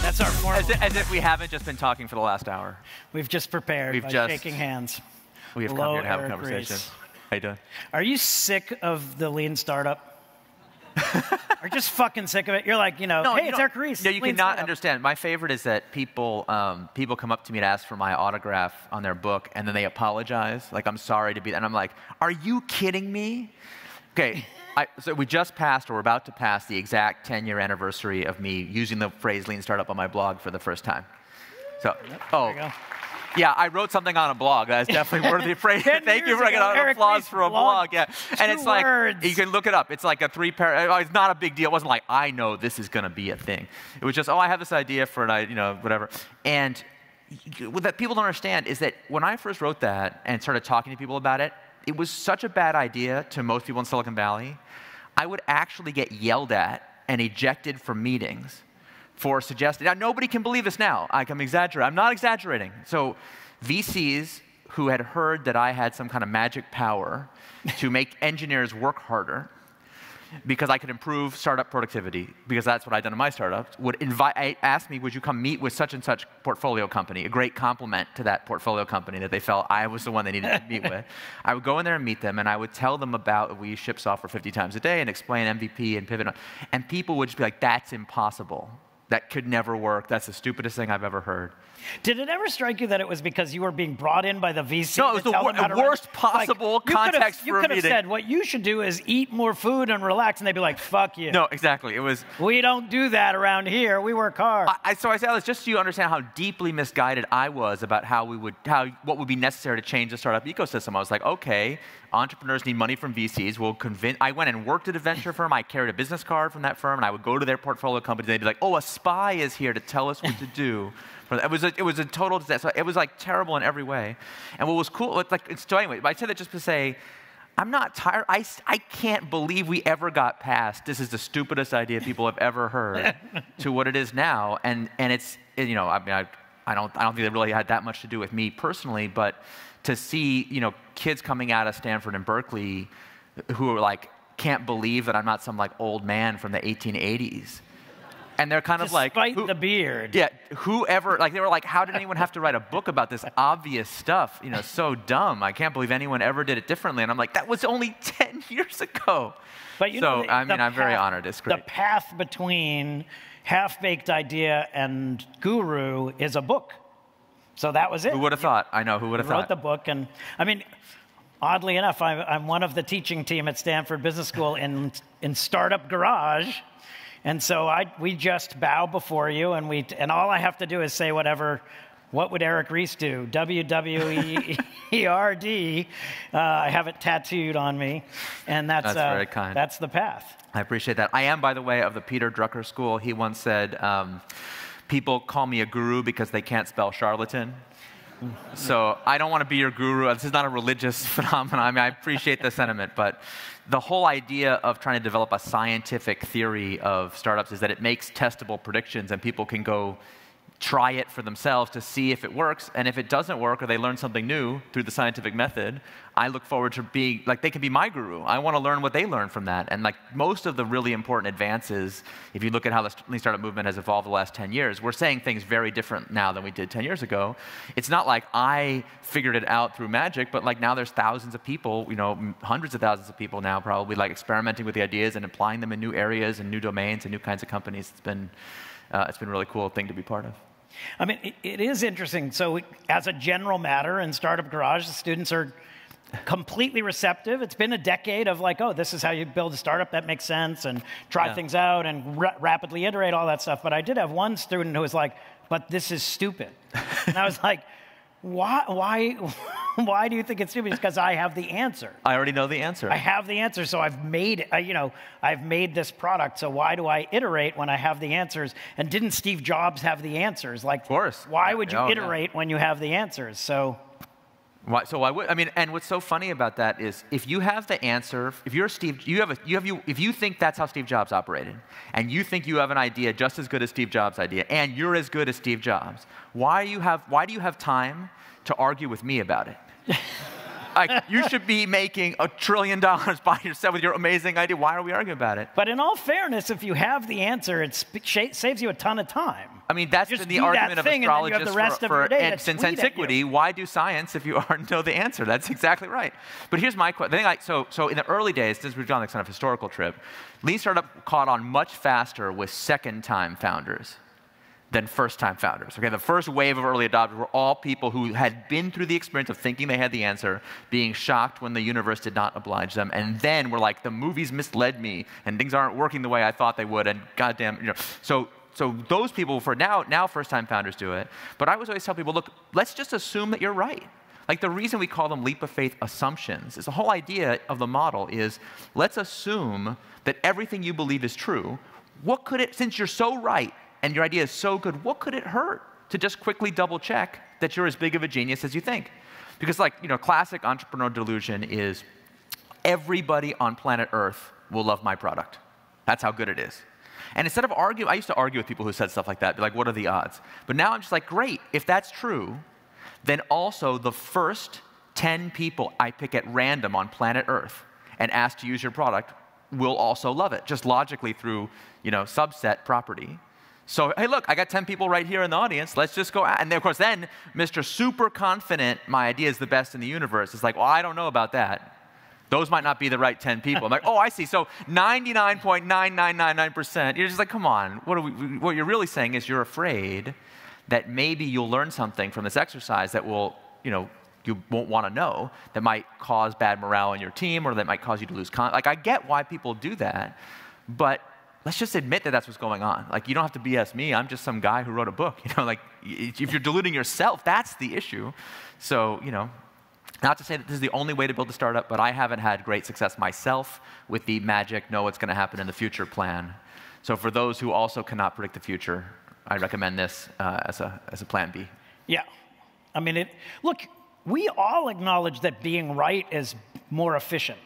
That's our formal. As if we haven't just been talking for the last hour. We've just prepared by shaking hands. We have come here to have a conversation. How you doing? Are you sick of the lean startup? Are you just fucking sick of it? You're like, hey, it's Eric Ries. No, you cannot understand. My favorite is that people come up to me to ask for my autograph on their book, and then they apologize. Like, I'm sorry to be, and I'm like, are you kidding me? Okay, so we just passed, or we're about to pass, the exact 10-year anniversary of me using the phrase lean startup on my blog for the first time. So, there you go. Yeah, I wrote something on a blog. That's definitely worthy of praise. Thank you for getting an applause for a blog. Yeah, and it's like you can look it up. It's like a 3-paragraph. It's not a big deal. It wasn't like I know this is going to be a thing. It was just I have this idea for whatever. And what that people don't understand is that when I first wrote that and started talking to people about it, it was such a bad idea to most people in Silicon Valley. I would actually get yelled at and ejected from meetings for suggesting. Now, nobody can believe this now. I'm exaggerating. I'm not exaggerating. So VCs who had heard that I had some kind of magic power to make engineers work harder because I could improve startup productivity, because that's what I'd done in my startups, would ask me, would you come meet with such and such portfolio company, a great compliment to that portfolio company that they felt I was the one they needed to meet with. I would go in there and meet them, and I would tell them about we ship software 50 times a day and explain MVP and pivot. And people would just be like, that's impossible. That could never work. That's the stupidest thing I've ever heard. Did it ever strike you that it was because you were being brought in by the VC? No, it was the worst possible context for a meeting. You could have said, what you should do is eat more food and relax, and they'd be like, fuck you. No, exactly. It was. We don't do that around here. We work hard. So I say this just so you understand how deeply misguided I was about what would be necessary to change the startup ecosystem. I was like, okay, entrepreneurs need money from VCs. We'll convince. I went and worked at a venture firm. I carried a business card from that firm, and I would go to their portfolio companies. They'd be like, oh, a spy is here to tell us what to do. It was a total disaster. It was like terrible in every way. And what was cool, so anyway, I said that just to say, I'm not tired. I can't believe we ever got past, this is the stupidest idea people have ever heard, to what it is now. And it's, I don't think it really had that much to do with me personally, but to see, kids coming out of Stanford and Berkeley who are like, can't believe that I'm not some like old man from the 1880s. And they're kind of like, despite the beard. Yeah, whoever, they were like, how did anyone have to write a book about this obvious stuff? So dumb. I can't believe anyone ever did it differently. And I'm like, that was only 10 years ago. But I'm very honored. It's great. The path between half-baked idea and guru is a book. So that was it. Who would have thought? I know, who would have thought? Wrote the book, and oddly enough, I'm one of the teaching team at Stanford Business School in Startup Garage. And so we just bow before you, and all I have to do is say what would Eric Ries do? WWERD. I have it tattooed on me, and that's very kind. That's the path. I appreciate that. I am, by the way, of the Peter Drucker school. He once said, people call me a guru because they can't spell charlatan. So I don't want to be your guru. This is not a religious phenomenon. I appreciate the sentiment, but the whole idea of trying to develop a scientific theory of startups is that it makes testable predictions, and people can go try it for themselves to see if it works. And if it doesn't work, or they learn something new through the scientific method, I look forward to being, they can be my guru. I want to learn what they learn from that. And most of the really important advances, if you look at how the lean startup movement has evolved the last 10 years, we're saying things very different now than we did 10 years ago. It's not like I figured it out through magic, but now there's thousands of people, hundreds of thousands of people now probably experimenting with the ideas and applying them in new areas and new domains and new kinds of companies. It's been a really cool thing to be part of. It is interesting. So as a general matter, in Startup Garage, the students are completely receptive. It's been a decade of this is how you build a startup, that makes sense, and try things out and rapidly iterate, all that stuff. But I did have one student who was like, but this is stupid. And I was like, why do you think it's stupid? It's because I have the answer. I already know the answer. I have the answer, so I've made I've made this product. So why do I iterate when I have the answers? And didn't Steve Jobs have the answers? Of course. Why would you iterate when you have the answers? So why would and what's so funny about that is if you have the answer, if you're Steve, if you think that's how Steve Jobs operated, and you think you have an idea just as good as Steve Jobs' idea, and you're as good as Steve Jobs, why do you have time to argue with me about it? Like, you should be making $1 trillion by yourself with your amazing idea. Why are we arguing about it? But in all fairness, if you have the answer, it saves you a ton of time. I mean, that's been the argument of astrologists since antiquity. Why do science if you already know the answer? That's exactly right. But here's my question. So in the early days, since we've done this kind of historical trip, lean startup caught on much faster with second-time founders than first-time founders. Okay, the first wave of early adopters were all people who had been through the experience of thinking they had the answer, being shocked when the universe did not oblige them, and then were like, the movies misled me, and things aren't working the way I thought they would, and goddamn, you know. So those people, for now first-time founders do it. But I always tell people, look, let's just assume that you're right. Like, the reason we call them leap of faith assumptions is the whole idea of the model is, let's assume that everything you believe is true. What could it, since you're so right and your idea is so good, what could it hurt to just quickly double check that you're as big of a genius as you think? Because, like, you know, classic entrepreneur delusion is everybody on planet Earth will love my product. That's how good it is. And instead of arguing, I used to argue with people who said stuff like that, be like, what are the odds? But now I'm just like, great, if that's true, then also the first 10 people I pick at random on planet Earth and ask to use your product will also love it, just logically through, you know, subset property. So, hey, look, I got 10 people right here in the audience. Let's just go out. And then, of course, then Mr. Super Confident, my idea is the best in the universe, is like, well, I don't know about that. Those might not be the right 10 people. I'm like, oh, I see. So 99.9999%. You're just like, come on. What you're really saying is you're afraid that maybe you'll learn something from this exercise that will, you know, you won't want to know, that might cause bad morale in your team or that might cause you to lose like, I get why people do that, but let's just admit that that's what's going on. Like, you don't have to BS me. I'm just some guy who wrote a book. You know, like, if you're deluding yourself, that's the issue. So, you know, not to say that this is the only way to build a startup, but I haven't had great success myself with the magic, know what's going to happen in the future plan. So for those who also cannot predict the future, I recommend this as a plan B. Yeah. I mean, look, we all acknowledge that being right is more efficient.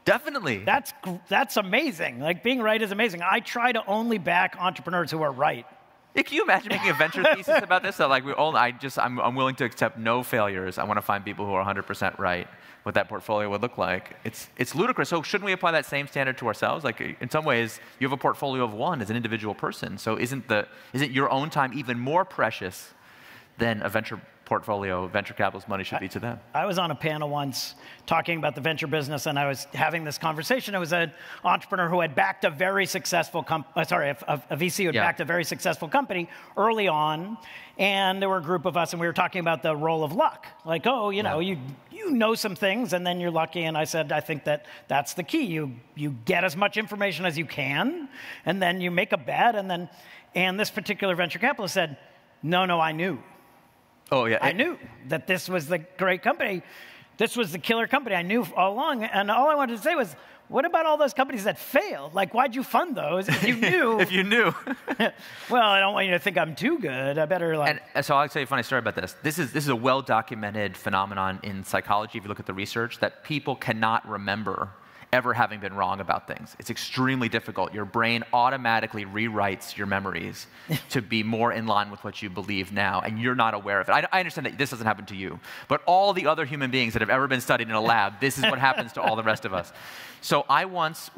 Definitely. That's amazing. Like, being right is amazing. I try to only back entrepreneurs who are right. Can you imagine making a venture thesis about this? So, like, I'm willing to accept no failures. I want to find people who are 100% right. What that portfolio would look like. It's ludicrous. So shouldn't we apply that same standard to ourselves? Like, in some ways, you have a portfolio of one as an individual person. So isn't your own time even more precious than a venture portfolio, venture capitalist money should be to them? I was on a panel once talking about the venture business, and I was having this conversation. It was an entrepreneur who had backed a very successful a VC who had backed a very successful company early on, and there were a group of us, and we were talking about the role of luck. Like, oh, you know, you know some things, and then you're lucky. And I said, I think that's the key. You get as much information as you can, and then you make a bet, and this particular venture capitalist said, no, I knew. Oh, yeah. I knew that this was the great company. This was the killer company. I knew all along. And all I wanted to say was, what about all those companies that failed? Like, why'd you fund those if you knew? If you knew. Well, I don't want you to think I'm too good. I better, like... And so I'll tell you a funny story about this. This is a well-documented phenomenon in psychology, if you look at the research, that people cannot remember ever having been wrong about things. It's extremely difficult. Your brain automatically rewrites your memories to be more in line with what you believe now, and you're not aware of it. I understand that this doesn't happen to you, but all the other human beings that have ever been studied in a lab, this is what happens to all the rest of us. So I once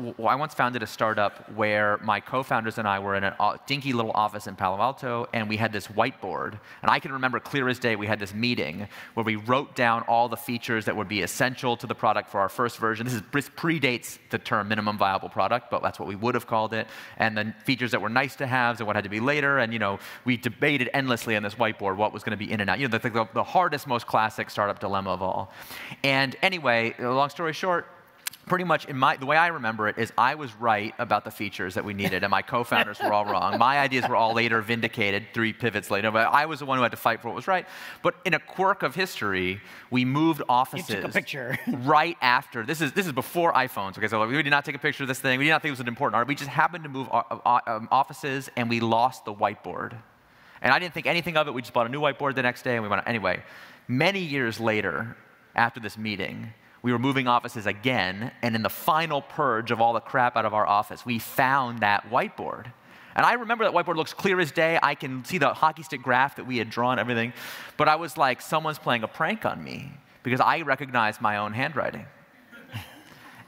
founded a startup where my co-founders and I were in a dinky little office in Palo Alto, and we had this whiteboard. And I can remember clear as day, we had this meeting where we wrote down all the features that would be essential to the product for our first version. This predates the term minimum viable product, but that's what we would have called it. And then features that were nice to haves and what had to be later. And, you know, we debated endlessly on this whiteboard what was going to be in and out. You know, the hardest, most classic startup dilemma of all. And anyway, long story short, pretty much the way I remember it is I was right about the features that we needed, and my co-founders were all wrong. My ideas were all later vindicated 3 pivots later, but I was the one who had to fight for what was right. But in a quirk of history, we moved offices. You took a picture. Right after. This is before iPhones. Okay, so we did not take a picture of this thing. We did not think it was an important art. We just happened to move offices, and we lost the whiteboard. And I didn't think anything of it. We just bought a new whiteboard the next day, and we went on. Anyway, many years later, after this meeting, we were moving offices again, and in the final purge of all the crap out of our office, we found that whiteboard. And I remember that whiteboard looks clear as day. I can see the hockey stick graph that we had drawn, everything. But I was like, someone's playing a prank on me. because I recognize my own handwriting.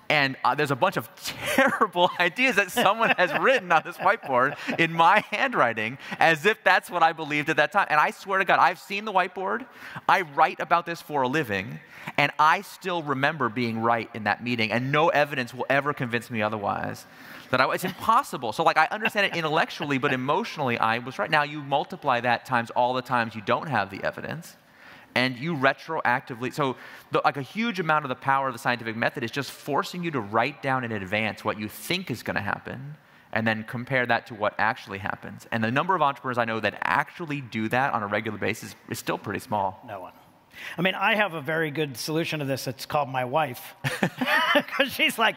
And there's a bunch of terrible ideas that someone has written on this whiteboard in my handwriting as if that's what I believed at that time. And I swear to God, I've seen the whiteboard. I write about this for a living, and I still remember being right in that meeting, and no evidence will ever convince me otherwise. It's impossible. So like I understand it intellectually, but emotionally I was right. Now you multiply that times all the times you don't have the evidence, and you retroactively, so like a huge amount of the power of the scientific method is just forcing you to write down in advance what you think is going to happen, and then compare that to what actually happens. And the number of entrepreneurs I know that actually do that on a regular basis is still pretty small. No one. I mean, I have a very good solution to this. It's called my wife. Because she's like,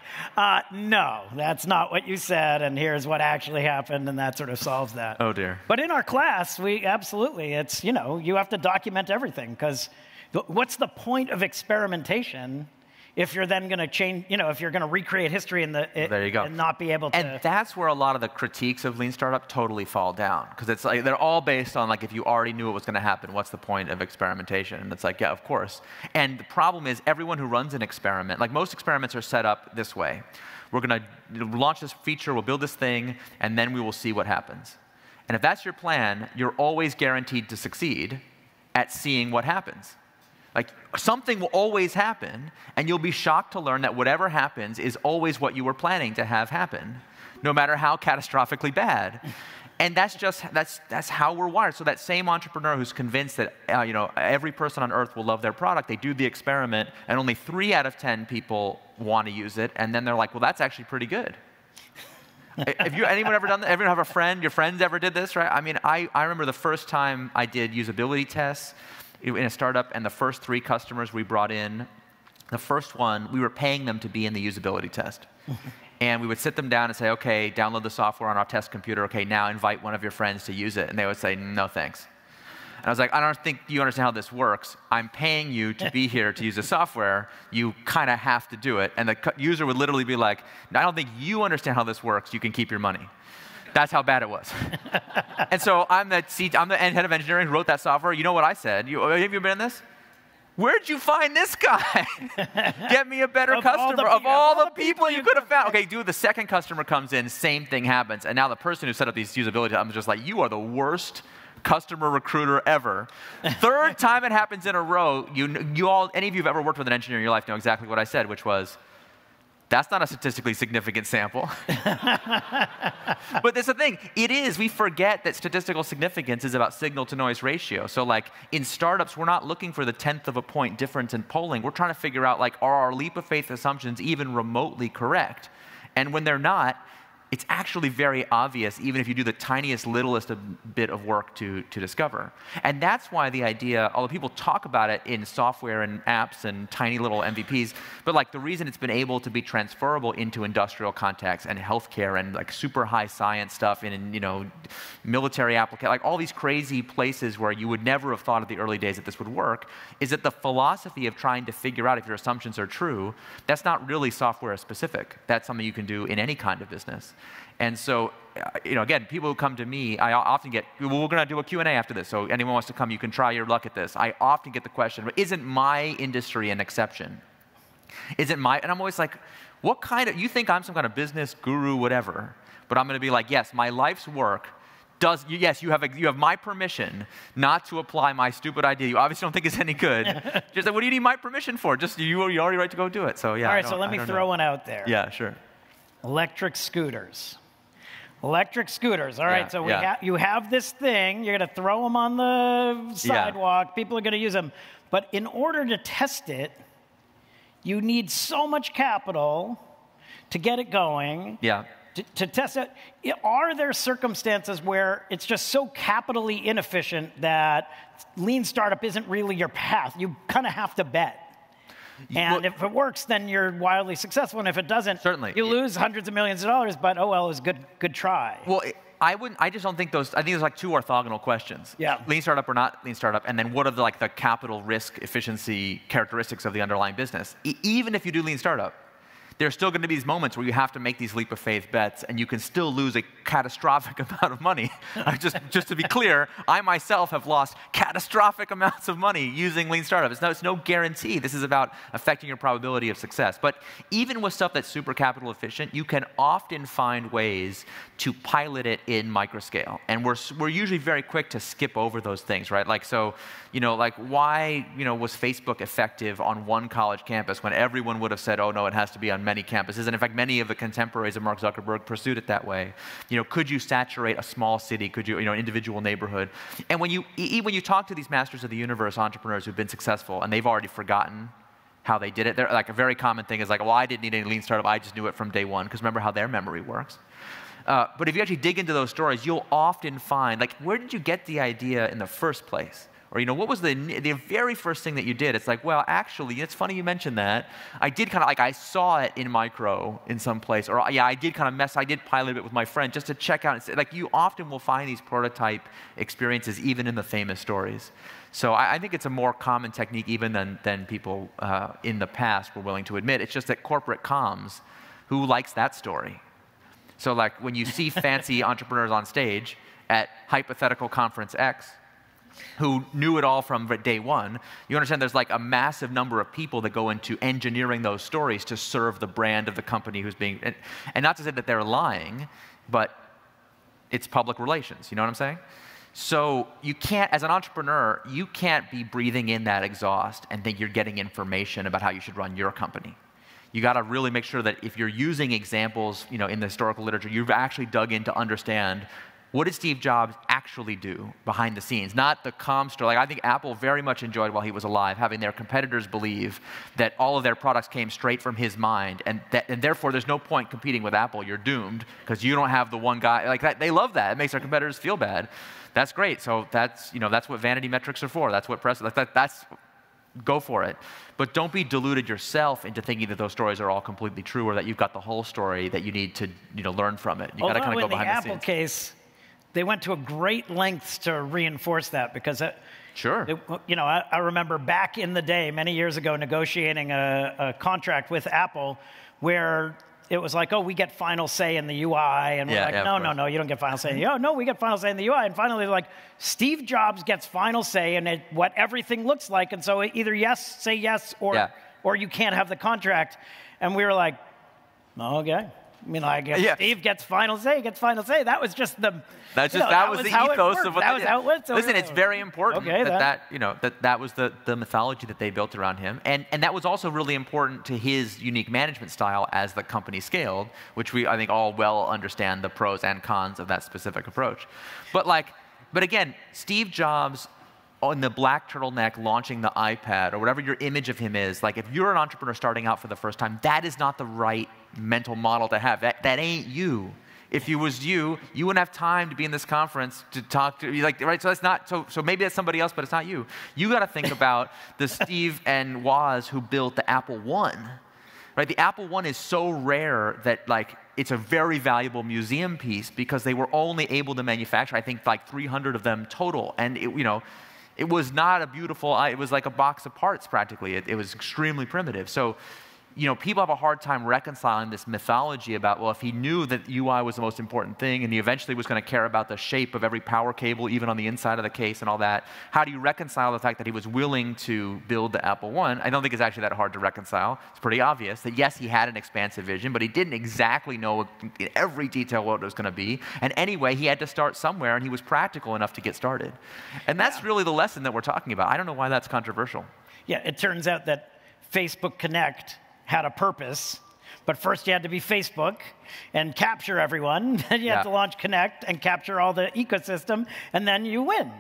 no, that's not what you said, and here's what actually happened, and that sort of solves that. Oh, dear. But in our class, it's, you have to document everything, because what's the point of experimentation if you're then going to change, if you're going to recreate history there you go. And not be able to. And that's where a lot of the critiques of lean startup totally fall down, because it's like they're all based on like, if you already knew what was going to happen, what's the point of experimentation? And it's like, yeah, of course. And the problem is everyone who runs an experiment, like most experiments are set up this way. We're going to launch this feature, we'll build this thing, and then we will see what happens. And if that's your plan, you're always guaranteed to succeed at seeing what happens. Like, something will always happen, and you'll be shocked to learn that whatever happens is always what you were planning to have happen, no matter how catastrophically bad. And that's how we're wired. So that same entrepreneur who's convinced that every person on earth will love their product, they do the experiment, and only 3 out of 10 people want to use it, and then they're like, well, that's actually pretty good. Anyone ever done that? Everyone have a friend? Your friends ever did this, right? I mean, I remember the first time I did usability tests in a startup, and the first 3 customers we brought in, the first one, we were paying them to be in the usability test. And we would sit them down and say, okay, download the software on our test computer. Okay, now invite one of your friends to use it. And they would say, no, thanks. And I was like, I don't think you understand how this works. I'm paying you to be here to use the software. You kind of have to do it. And the user would literally be like, I don't think you understand how this works. You can keep your money. That's how bad it was. And so I'm the head of engineering who wrote that software. You know what I said? Have you been in this? Where'd you find this guy? Get me a better customer. Of all the people you could have found. Okay, dude, the second customer comes in, same thing happens. And now the person who set up these usability, I'm just like, you are the worst customer recruiter ever. Third time it happens in a row, any of you who've ever worked with an engineer in your life know exactly what I said, which was, that's not a statistically significant sample. But that's the thing. It is. We forget that statistical significance is about signal-to-noise ratio. So like in startups, we're not looking for the 1/10 of a point difference in polling. We're trying to figure out, like, are our leap of faith assumptions even remotely correct? And when they're not, it's actually very obvious, even if you do the tiniest, littlest bit of work to discover. And that's why the idea, although people talk about it in software and apps and tiny little MVPs, but like the reason it's been able to be transferable into industrial contexts and healthcare and like super high science stuff in military applications, like all these crazy places where you would never have thought at the early days that this would work, is that the philosophy of trying to figure out if your assumptions are true, that's not really software specific. That's something you can do in any kind of business. And so, again, people who come to me, I often get, well, we're going to do a Q&A after this, so anyone wants to come, you can try your luck at this. I often get the question, isn't my industry an exception? And I'm always like, you think I'm some kind of business guru, whatever, but I'm going to be like, yes, my life's work yes, you have my permission not to apply my stupid idea. You obviously don't think it's any good. Just like, what do you need my permission for? Just, you're already right to go do it. So, yeah. All right, so let me throw one out there. Yeah, sure. Electric scooters. Electric scooters. All right, so you have this thing. You're going to throw them on the sidewalk. People are going to use them. But in order to test it, you need so much capital to get it going. Yeah. To test it. Are there circumstances where it's just so capitally inefficient that lean startup isn't really your path? You kind of have to bet. And if it works, then you're wildly successful. And if it doesn't, certainly you lose hundreds of millions of dollars, but oh well, it was good try. Well, I just don't think I think there's like 2 orthogonal questions. Yeah. Lean startup or not lean startup, and then what are the capital risk efficiency characteristics of the underlying business? Even if you do lean startup, there's still going to be these moments where you have to make these leap of faith bets, and you can still lose a catastrophic amount of money. Just to be clear, I myself have lost catastrophic amounts of money using lean startup. It's no guarantee. This is about affecting your probability of success. But even with stuff that's super capital efficient, you can often find ways to pilot it in microscale. And we're usually very quick to skip over those things, right? Like, so, like why, was Facebook effective on one college campus when everyone would have said, oh no, it has to be on many campuses? And in fact, many of the contemporaries of Mark Zuckerberg pursued it that way. Could you saturate a small city? Could you, an individual neighborhood? And when you talk to these masters of the universe entrepreneurs who've been successful and they've already forgotten how they did it, they're like, a very common thing is like, well, I didn't need any lean startup, I just knew it from day one, because remember how their memory works. But if you actually dig into those stories, you'll often find, like, where did you get the idea in the first place? Or, what was the very first thing that you did? It's like, well, actually, it's funny you mentioned that. I did kind of, I saw it in micro in some place. Or, yeah, I did kind of I did pilot it with my friend just to check out. Like, you often will find these prototype experiences even in the famous stories. So I think it's a more common technique even than people in the past were willing to admit. It's just that corporate comms, who likes that story? So, like, when you see fancy entrepreneurs on stage at hypothetical conference X, who knew it all from day one, you understand there's like a massive number of people that go into engineering those stories to serve the brand of the company who's being, and not to say that they're lying, but it's public relations, you know what I'm saying? So you can't, as an entrepreneur, you can't be breathing in that exhaust and think you're getting information about how you should run your company. You got to really make sure that if you're using examples, in the historical literature, you've actually dug in to understand what did Steve Jobs actually do behind the scenes, not the comm story. Like, I think Apple very much enjoyed while he was alive having their competitors believe that all of their products came straight from his mind, and therefore there's no point competing with Apple. You're doomed because you don't have the one guy like that. They love that. It makes their competitors feel bad. That's great. So that's what vanity metrics are for. That's what press. That's go for it. But don't be deluded yourself into thinking that those stories are all completely true or that you've got the whole story that you need to learn from it. You got to kind of go behind the scenes. In the Apple case, they went to a great lengths to reinforce that because sure. I remember back in the day, many years ago, negotiating a contract with Apple where it was like, oh, we get final say in the UI. And we're like, no, you don't get final say. Oh, no, we get final say in the UI. And finally, they're like, Steve Jobs gets final say in what everything looks like. And so either say yes, or you can't have the contract. And we were like, okay. I guess Steve gets final say, That was just the... that was the ethos of what they did. How it went. So listen, it's very important that was the mythology that they built around him. And that was also really important to his unique management style as the company scaled, which I think all well understand the pros and cons of that specific approach. But again, Steve Jobs on the black turtleneck launching the iPad or whatever your image of him is, like if you're an entrepreneur starting out for the first time, that is not the right mental model to have. That ain't you. If it was you wouldn't have time to be in this conference to talk to you, right? So that's not. So maybe that's somebody else, but it's not you. You got to think about the Steve and Woz who built the Apple I, right? The Apple I is so rare that it's a very valuable museum piece because they were only able to manufacture, I think, 300 of them total, and it was not a beautiful. It was like a box of parts practically. It was extremely primitive. So. People have a hard time reconciling this mythology about, well, if he knew that UI was the most important thing and he eventually was going to care about the shape of every power cable, even on the inside of the case and all that, how do you reconcile the fact that he was willing to build the Apple I? I don't think it's actually that hard to reconcile. It's pretty obvious that, yes, he had an expansive vision, but he didn't exactly know in every detail what it was going to be. And anyway, he had to start somewhere, and he was practical enough to get started. And that's really the lesson that we're talking about. I don't know why that's controversial. Yeah, it turns out that Facebook Connect had a purpose, but first you had to be Facebook and capture everyone. Then you had to launch Connect and capture all the ecosystem, and then you win.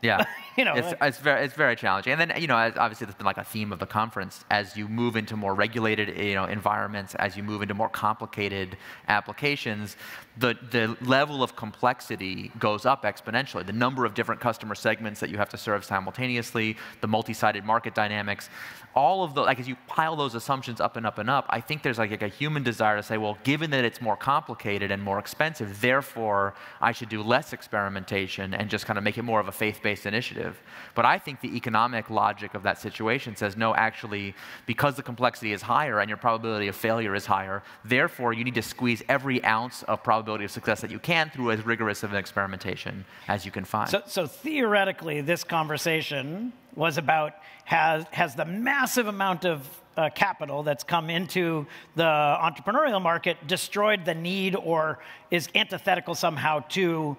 Yeah, it's very challenging. And then obviously that's been like a theme of the conference. As you move into more regulated environments, as you move into more complicated applications, the level of complexity goes up exponentially. The number of different customer segments that you have to serve simultaneously, the multi-sided market dynamics, all of as you pile those assumptions up and up and up, I think there's like a human desire to say, well, given that it's more complicated and more expensive, therefore I should do less experimentation and just kind of make it more of a faith-based community-based initiative. But I think the economic logic of that situation says, no, actually, because the complexity is higher and your probability of failure is higher, therefore you need to squeeze every ounce of probability of success that you can through as rigorous of an experimentation as you can find. So theoretically, this conversation was about has the massive amount of capital that's come into the entrepreneurial market destroyed the need or is antithetical somehow to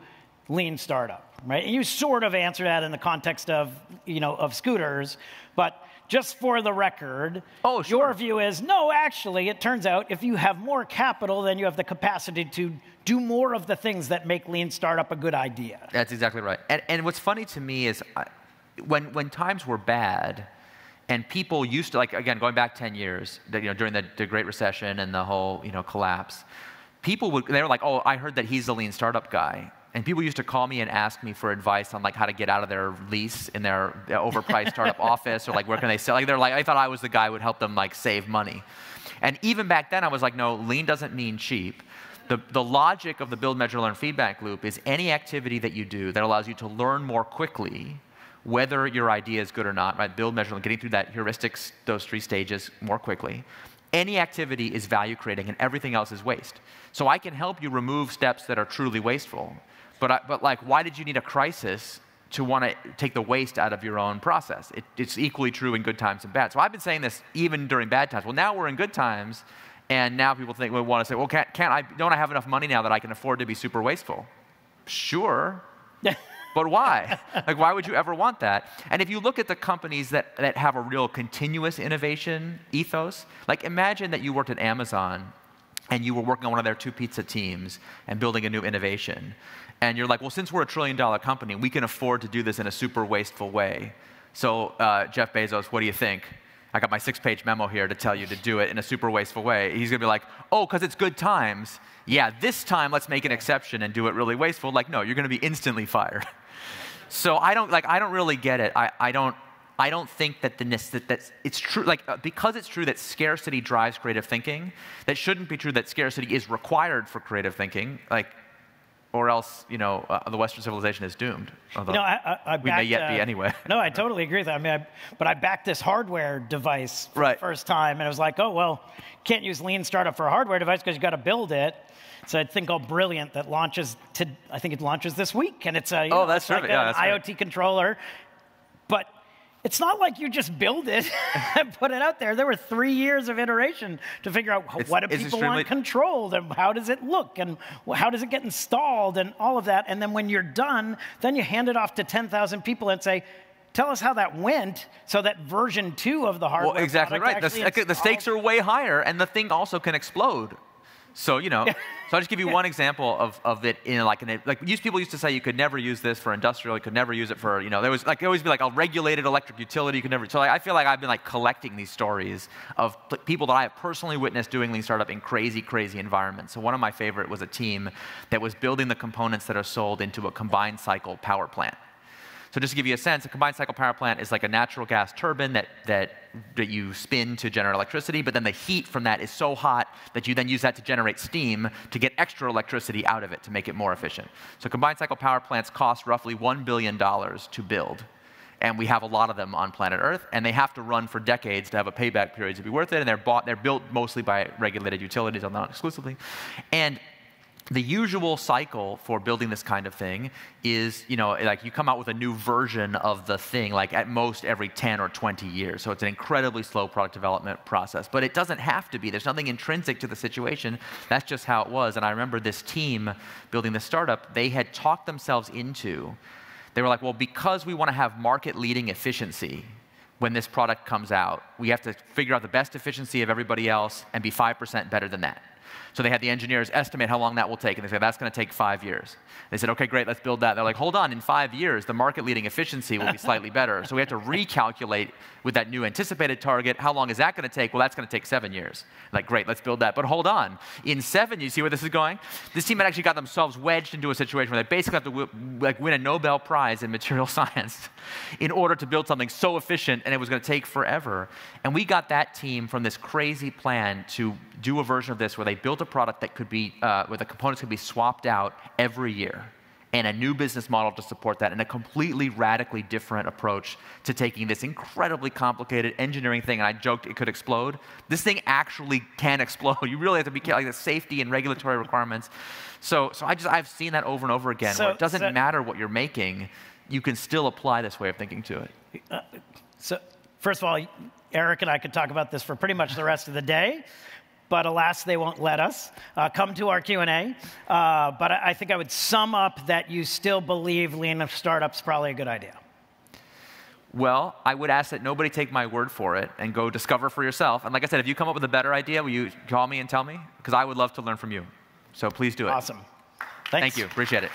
lean startup, right? And you sort of answer that in the context of, of scooters, but just for the record, your view is, no, actually, it turns out if you have more capital, then you have the capacity to do more of the things that make lean startup a good idea. That's exactly right. And what's funny to me is when times were bad, and people used to, like, again, going back 10 years, during the Great Recession and the whole, collapse, they were like, oh, I heard that he's the lean startup guy. And people used to call me and ask me for advice on, like, how to get out of their lease in their overpriced startup office, or, like, where can they sell? Like, I thought I was the guy who would help them, like, save money. And even back then, I was like, no, lean doesn't mean cheap. The logic of the build, measure, learn feedback loop is any activity that you do that allows you to learn more quickly whether your idea is good or not, right? Build, measure, getting through that heuristics, those 3 stages more quickly. Any activity is value creating and everything else is waste. So I can help you remove steps that are truly wasteful. But like, why did you need a crisis to want to take the waste out of your own process? It's equally true in good times and bad. So I've been saying this even during bad times. Well, now we're in good times, and now people want to say, well, don't I have enough money now that I can afford to be super wasteful? Sure. But why? Like, why would you ever want that? And if you look at the companies that have a real continuous innovation ethos, like, imagine that you worked at Amazon and you were working on one of their 2 pizza teams and building a new innovation. And you're like, well, since we're a $1 trillion company, we can afford to do this in a super wasteful way. So Jeff Bezos, what do you think? I got my 6-page memo here to tell you to do it in a super wasteful way. He's going to be like, oh, because it's good times. Yeah, this time let's make an exception and do it really wasteful. Like, no, you're going to be instantly fired. So I don't really get it. I don't think that that it's true. Like, because it's true that scarcity drives creative thinking, that shouldn't be true that scarcity is required for creative thinking. Like, or else, the Western civilization is doomed. Although we may yet be anyway. No, I totally agree with that. I mean, but I backed this hardware device for the first time, and I was like, oh, well, can't use lean startup for a hardware device because you got to build it. So I think Brilliant that launches I think it launches this week, and it's an IoT controller. But it's not like you just build it and put it out there. There were 3 years of iteration to figure out what do people want controlled, and how does it look, and how does it get installed, and all of that. And then when you're done, then you hand it off to 10,000 people and say, tell us how that went, so that version 2 of the hardware. Well, exactly right. The stakes are way higher, and the thing also can explode. So, so I'll just give you one example of it in people used to say you could never use this for industrial, you could never use it for, there was like, it always be like a regulated electric utility, you could never, so I feel like I've been like collecting these stories of people that I have personally witnessed doing lean startup in crazy, crazy environments. So one of my favorite was a team that was building the components that are sold into a combined cycle power plant. So just to give you a sense, a combined cycle power plant is like a natural gas turbine that you spin to generate electricity, but then the heat from that is so hot that you then use that to generate steam to get extra electricity out of it to make it more efficient. So combined cycle power plants cost roughly $1 billion to build. And we have a lot of them on planet Earth, and they have to run for decades to have a payback period to be worth it, and they're built mostly by regulated utilities, not exclusively. And the usual cycle for building this kind of thing is, like you come out with a new version of the thing, like at most every 10 or 20 years. So it's an incredibly slow product development process. But it doesn't have to be. There's nothing intrinsic to the situation. That's just how it was. And I remember this team building this startup, they had talked themselves into, they were like, well, because we want to have market-leading efficiency when this product comes out, we have to figure out the best efficiency of everybody else and be 5% better than that. So they had the engineers estimate how long that will take, and they said, that's going to take 5 years. They said, okay, great, let's build that. They're like, hold on, in 5 years, the market-leading efficiency will be slightly better. So we have to recalculate with that new anticipated target, how long is that going to take? Well, that's going to take 7 years. Like, great, let's build that. But hold on, in 7, you see where this is going? This team had actually got themselves wedged into a situation where they basically have to win a Nobel Prize in material science in order to build something so efficient, and it was going to take forever. And we got that team from this crazy plan to do a version of this where they built a product that could be, where the components could be swapped out every year. and a new business model to support that, and a completely radically different approach to taking this incredibly complicated engineering thing, and I joked it could explode. This thing actually can explode. You really have to be careful, like the safety and regulatory requirements. So I've seen that over and over again, where it doesn't matter what you're making, you can still apply this way of thinking to it. So first of all, Eric and I could talk about this for pretty much the rest of the day, but alas, they won't let us. Come to our Q&A. But I think I would sum up that you still believe lean startup's probably a good idea. Well, I would ask that nobody take my word for it and go discover for yourself. And like I said, if you come up with a better idea, will you call me and tell me? Because I would love to learn from you. So please do it. Awesome. Thanks. Thank you. Appreciate it.